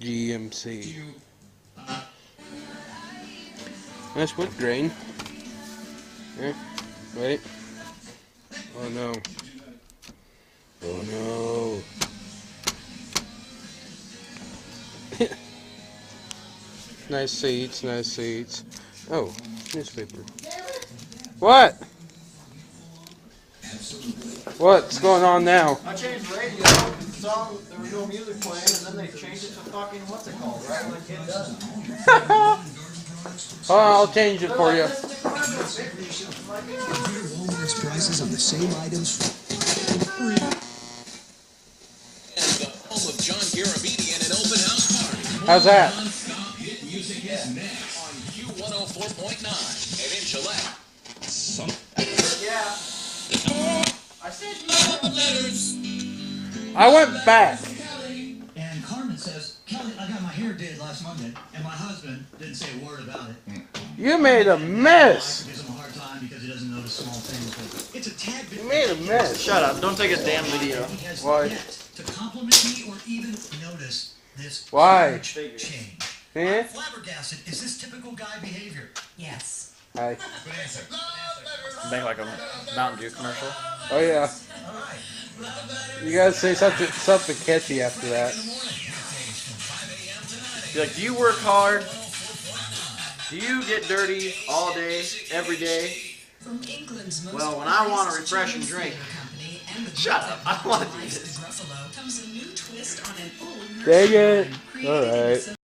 GMC. Nice wood grain. Here, wait. Oh no. Oh no. Nice seats, nice seats. Oh, newspaper. What? What's going on now? I changed the radio, song, there was no music playing, and then they changed it to fucking, what's it called, right? Like it does. Oh, I'll change it for you. Walmart's prices on the same items. And the home of John Garabedian and an open house party. How's that? Non-stop hit music is next on Q104.9 and in Gillette. Yeah. I said I went back. And Carmen says, Kelly, I got my hair did last Monday, and my husband didn't say a word about it. You made a mess. Gives him a hard time because he doesn't notice small things, but it's a tad bit. You made a mess. Shut up, don't take a damn video. He has Why? yet to compliment me or even notice this Why? huge change. Eh? I'm flabbergasted. Is this typical guy behavior? Yes. Hi. Make like a Mountain Dew commercial. Oh yeah. All right. You gotta say something catchy after that. Be like, do you work hard? Do you get dirty all day, every day? Well, when I want a refreshing drink, shut up, I don't want to do this. Dang it. Alright.